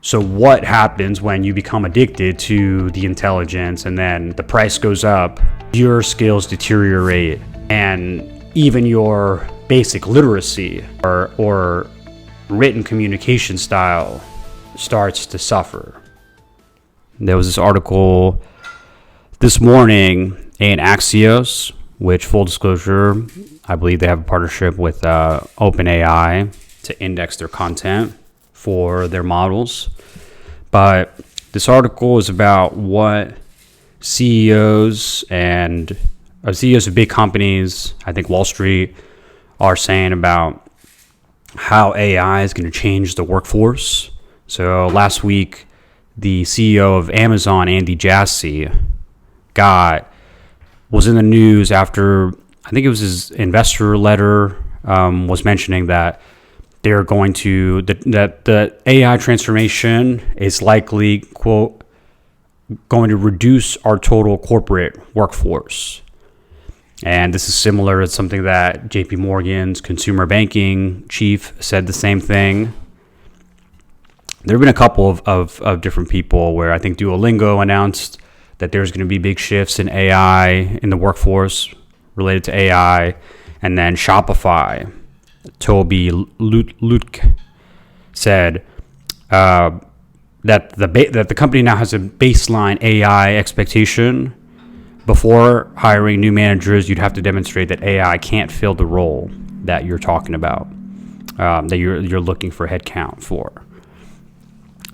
So what happens when you become addicted to the intelligence and then the price goes up, your skills deteriorate, and even your basic literacy or written communication style starts to suffer? There was this article this morning in Axios, which, full disclosure, I believe they have a partnership with OpenAI to index their content for their models. But this article is about what CEOs of big companies, I think Wall Street, are saying about how AI is going to change the workforce. So last week, the CEO of Amazon, Andy Jassy, was in the news after, I think it was his investor letter, was mentioning that they're going to, that the AI transformation is likely, quote, going to reduce our total corporate workforce. And this is similar to something that JP Morgan's consumer banking chief said the same thing. There have been a couple of different people where I think Duolingo announced that there's going to be big shifts in AI in the workforce related to AI. And then Shopify, Toby Lutke, said that the company now has a baseline AI expectation. Before hiring new managers, you'd have to demonstrate that AI can't fill the role that you're talking about, that you're looking for headcount for.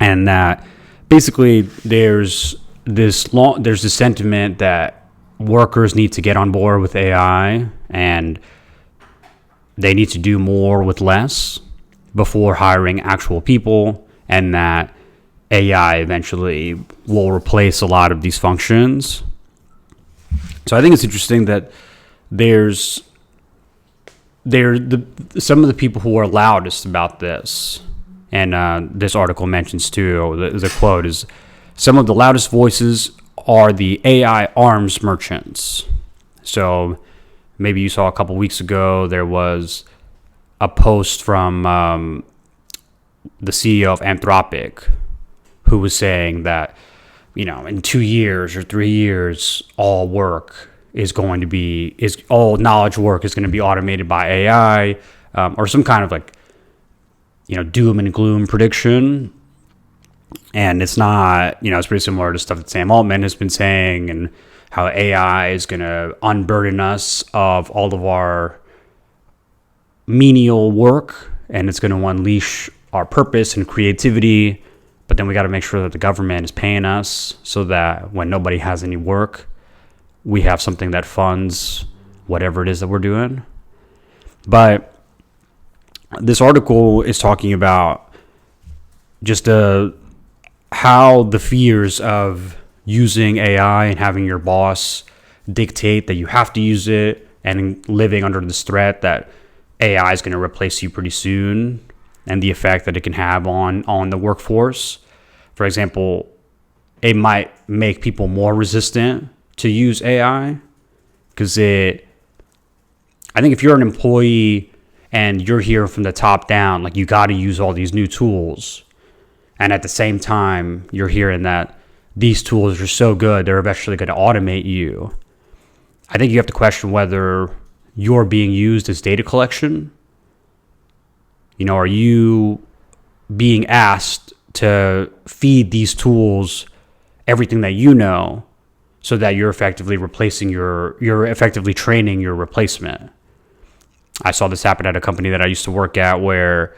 And that basically there's this sentiment that workers need to get on board with AI and they need to do more with less before hiring actual people, and that AI eventually will replace a lot of these functions. So I think it's interesting that some of the people who are loudest about this, and this article mentions too, the quote is, some of the loudest voices are the AI arms merchants. So maybe you saw a couple weeks ago, there was a post from the CEO of Anthropic who was saying that, in 2 years or 3 years, all knowledge work is going to be automated by AI, or some kind of doom and gloom prediction. And it's not, it's pretty similar to stuff that Sam Altman has been saying, and how AI is going to unburden us of all of our menial work, and it's going to unleash our purpose and creativity. But then we got to make sure that the government is paying us so that when nobody has any work, we have something that funds whatever it is that we're doing. But this article is talking about just how the fears of using AI and having your boss dictate that you have to use it, and living under this threat that AI is going to replace you pretty soon, and the effect that it can have on the workforce. For example, it might make people more resistant to use AI because I think if you're an employee and you're here from the top down, you got to use all these new tools. And at the same time, you're hearing that these tools are so good, they're eventually going to automate you. I think you have to question whether you're being used as data collection. Are you being asked to feed these tools everything that you know, so that you're effectively training your replacement? I saw this happen at a company that I used to work at, where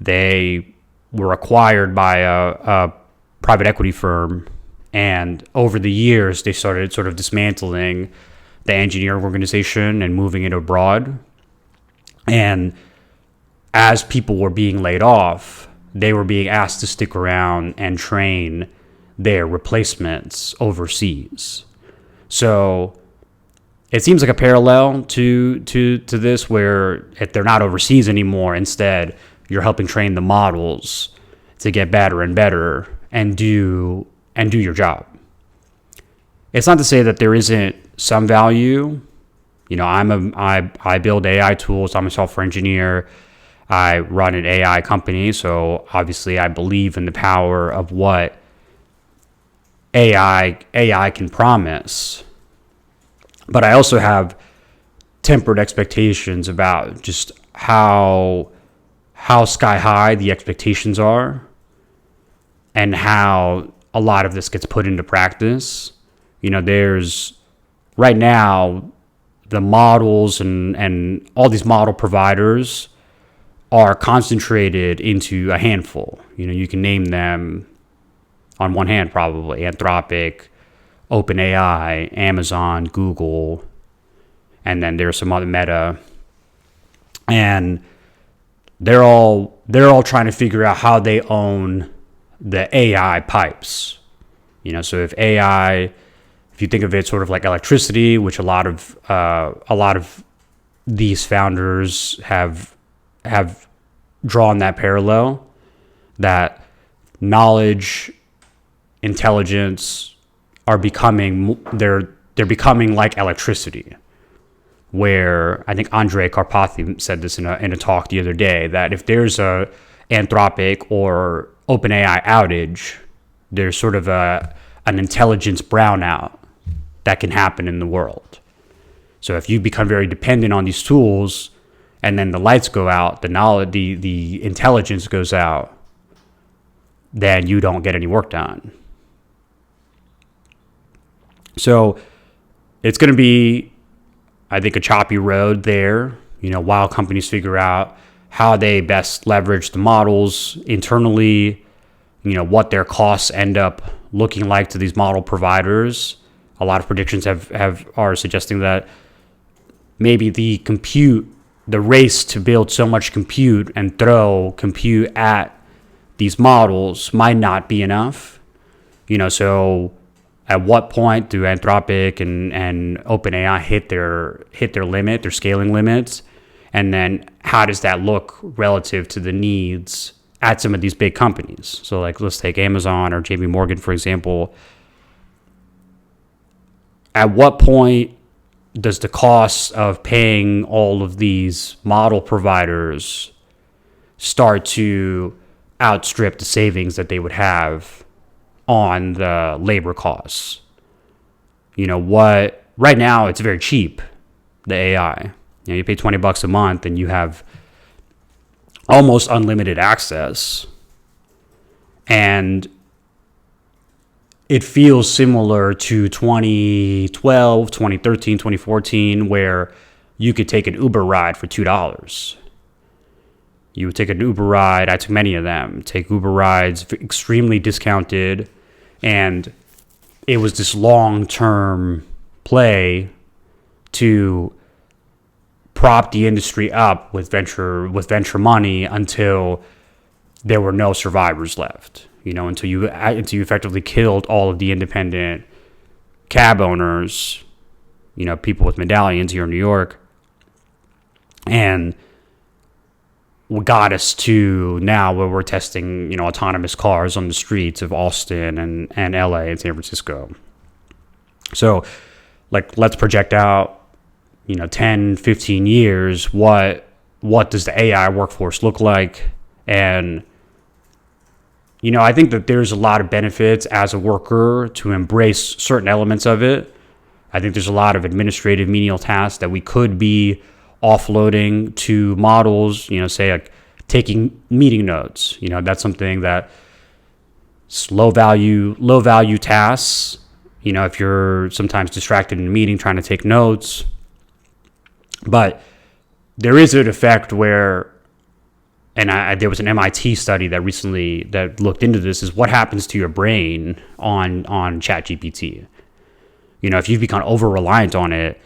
they were acquired by a private equity firm, and over the years they started sort of dismantling the engineering organization and moving it abroad. And as people were being laid off, they were being asked to stick around and train their replacements overseas. So it seems like a parallel to this, where if they're not overseas anymore, instead you're helping train the models to get better and better and do your job. It's not to say that there isn't some value. I build AI tools. I'm a software engineer. I run an AI company, so obviously I believe in the power of what AI can promise. But I also have tempered expectations about just how sky high the expectations are and how a lot of this gets put into practice. There's right now the models and all these model providers are concentrated into a handful. You can name them on one hand, probably Anthropic, OpenAI, Amazon, Google, and then there's some other Meta, and they're all trying to figure out how they own the AI pipes. So if you think of it sort of like electricity, which a lot of these founders have drawn that parallel, that knowledge, intelligence are becoming like electricity. Where I think Andrej Karpathy said this in a talk the other day, that if there's a Anthropic or OpenAI outage, there's sort of an intelligence brownout that can happen in the world. So if you become very dependent on these tools, and then the lights go out, the knowledge, the intelligence goes out, then you don't get any work done. So it's going to be, I think, a choppy road there, while companies figure out how they best leverage the models internally, what their costs end up looking like to these model providers. A lot of predictions are suggesting that maybe the race to build so much compute and throw compute at these models might not be enough. So at what point do Anthropic and OpenAI hit their limit, their scaling limits? And then how does that look relative to the needs at some of these big companies? So like, let's take Amazon or JP Morgan, for example. At what point does the cost of paying all of these model providers start to outstrip the savings that they would have on the labor costs? Right now it's very cheap, the AI. You pay $20 a month and you have almost unlimited access. And it feels similar to 2012, 2013, 2014, where you could take an Uber ride for $2. You would take an Uber ride. I took many of them. Take Uber rides, extremely discounted. And it was this long-term play to prop the industry up with venture money until there were no survivors left. Until you effectively killed all of the independent cab owners, people with medallions here in New York, and what got us to now where we're testing, autonomous cars on the streets of Austin and LA and San Francisco. So, let's project out, 10, 15 years, what does the AI workforce look like? And, I think that there's a lot of benefits as a worker to embrace certain elements of it. I think there's a lot of administrative menial tasks that we could be offloading to models, say like taking meeting notes. That's something that low value tasks. If you're sometimes distracted in a meeting trying to take notes. But there is an effect where, and there was an MIT study that looked into this, is what happens to your brain on ChatGPT. If you've become over-reliant on it,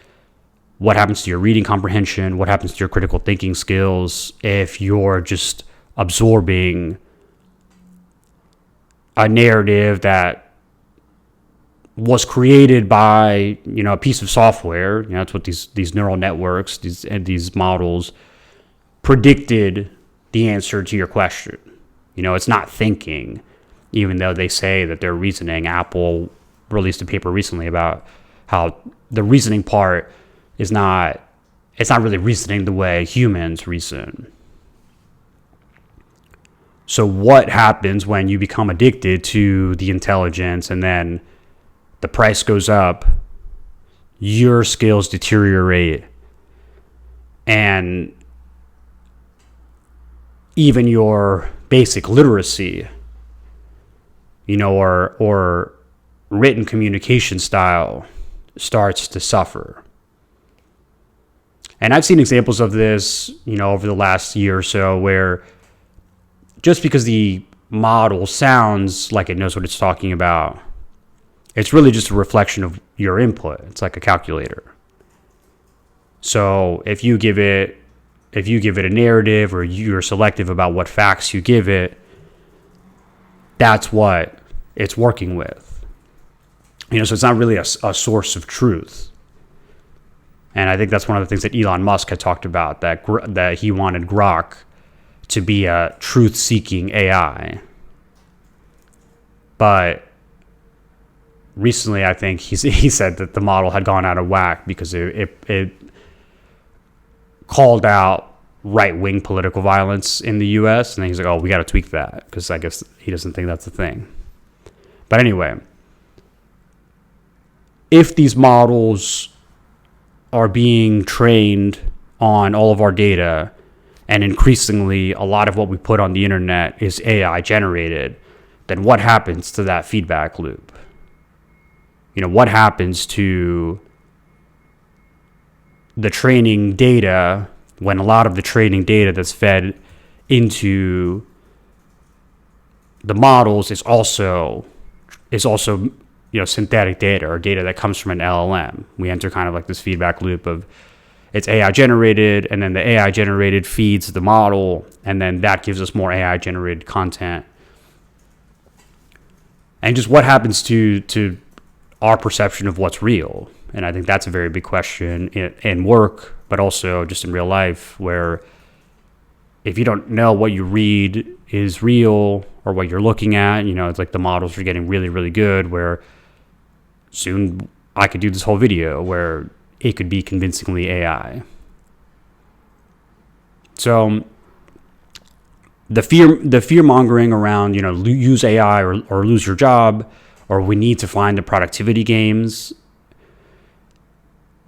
what happens to your reading comprehension? What happens to your critical thinking skills if you're just absorbing a narrative that was created by, a piece of software? That's what these neural networks, these models predicted the answer to your question. It's not thinking, even though they say that they're reasoning. Apple released a paper recently about how the reasoning part it's not really reasoning the way humans reason. So what happens when you become addicted to the intelligence and then the price goes up, your skills deteriorate, and even your basic literacy, or written communication style starts to suffer. And I've seen examples of this, over the last year or so, where just because the model sounds like it knows what it's talking about, it's really just a reflection of your input. It's like a calculator. So if you give it a narrative, or you're selective about what facts you give it, that's what it's working with. So it's not really a source of truth. And I think that's one of the things that Elon Musk had talked about, that he wanted Grok to be a truth-seeking AI. But recently, I think he said that the model had gone out of whack because it called out right-wing political violence in the U.S. And then he's like, oh, we got to tweak that, because I guess he doesn't think that's a thing. But anyway, if these models are being trained on all of our data, and increasingly a lot of what we put on the internet is AI generated, then what happens to that feedback loop? What happens to the training data when a lot of the training data that's fed into the models is also synthetic data, or data that comes from an LLM? We enter kind of like this feedback loop of, it's AI generated, and then the AI generated feeds the model, and then that gives us more AI generated content. And just what happens to our perception of what's real? And I think that's a very big question in work, but also just in real life, where if you don't know what you read is real, or what you're looking at, it's like the models are getting really, really good, where soon I could do this whole video where it could be convincingly AI. So the fear mongering around, use AI or lose your job, or we need to find the productivity gains.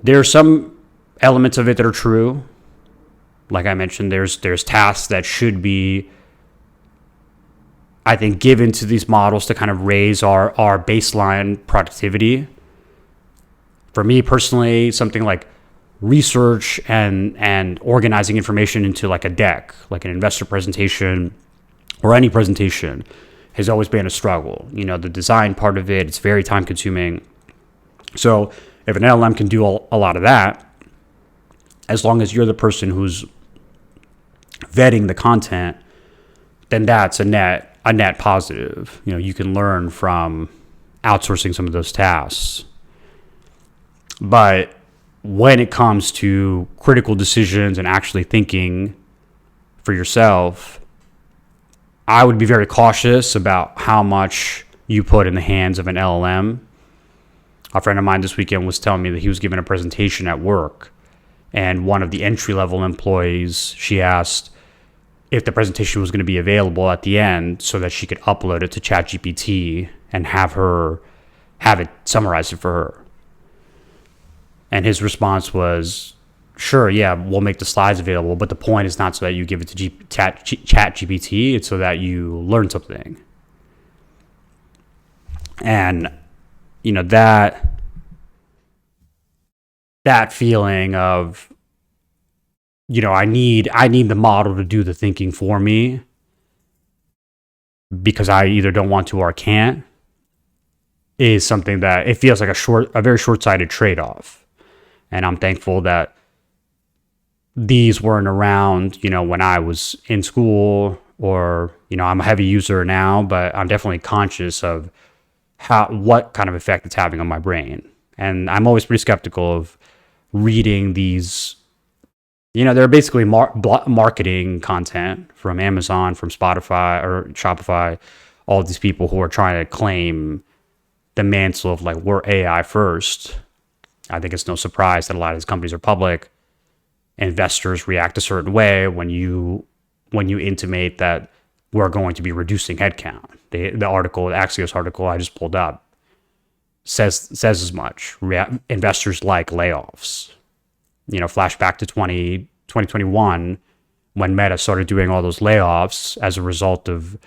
There are some elements of it that are true. Like I mentioned, there's tasks that should be, I think, given to these models to kind of raise our baseline productivity. For me personally, something like research and organizing information into like a deck, like an investor presentation or any presentation, has always been a struggle. The design part of it, it's very time consuming. So if an LLM can do a lot of that, as long as you're the person who's vetting the content, then that's a net positive. You can learn from outsourcing some of those tasks. But when it comes to critical decisions and actually thinking for yourself, I would be very cautious about how much you put in the hands of an LLM. A friend of mine this weekend was telling me that he was giving a presentation at work, and one of the entry-level employees, she asked if the presentation was going to be available at the end so that she could upload it to ChatGPT and have it summarize it for her. And his response was, sure, yeah, we'll make the slides available, but the point is not so that you give it to ChatGPT, it's so that you learn something. And, that feeling of, I need the model to do the thinking for me because I either don't want to or can't, is something that it feels like a very short-sighted trade-off. And I'm thankful that these weren't around, when I was in school, or, I'm a heavy user now, but I'm definitely conscious of what kind of effect it's having on my brain. And I'm always pretty skeptical of reading these, they're basically marketing content from Amazon, from Spotify or Shopify, all of these people who are trying to claim the mantle of like, we're AI first. I think it's no surprise that a lot of these companies are public. Investors react a certain way when you intimate that we're going to be reducing headcount. The article, the Axios article I just pulled up, says as much. Investors like layoffs. Flashback to 2021 when Meta started doing all those layoffs as a result of,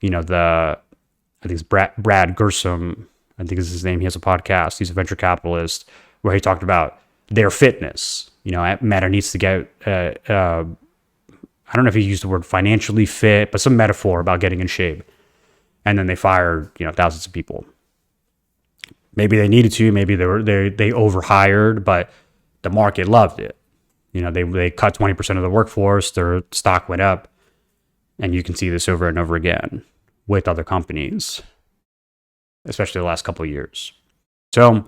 I think it's Brad Gershom, I think is his name. He has a podcast. He's a venture capitalist where he talked about their fitness. Meta needs to get, I don't know if he used the word financially fit, but some metaphor about getting in shape. And then they fired, thousands of people. Maybe they needed to, maybe they overhired, but the market loved it. They cut 20% of the workforce, their stock went up. And you can see this over and over again with other companies, especially the last couple of years. So,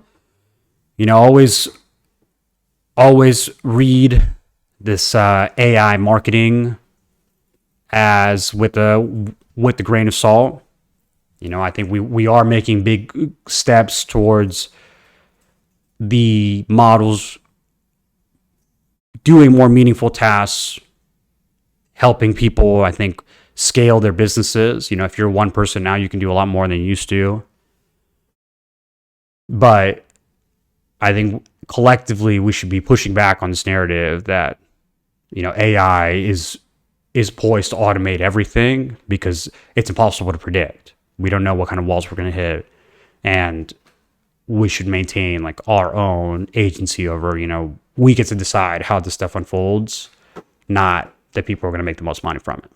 always read this AI marketing as with the grain of salt. I think we are making big steps towards the models doing more meaningful tasks, helping people, I think, scale their businesses. If you're one person now, you can do a lot more than you used to. But I think collectively we should be pushing back on this narrative that, AI is poised to automate everything, because it's impossible to predict. We don't know what kind of walls we're going to hit. And we should maintain like our own agency over, we get to decide how this stuff unfolds, not that people are going to make the most money from it.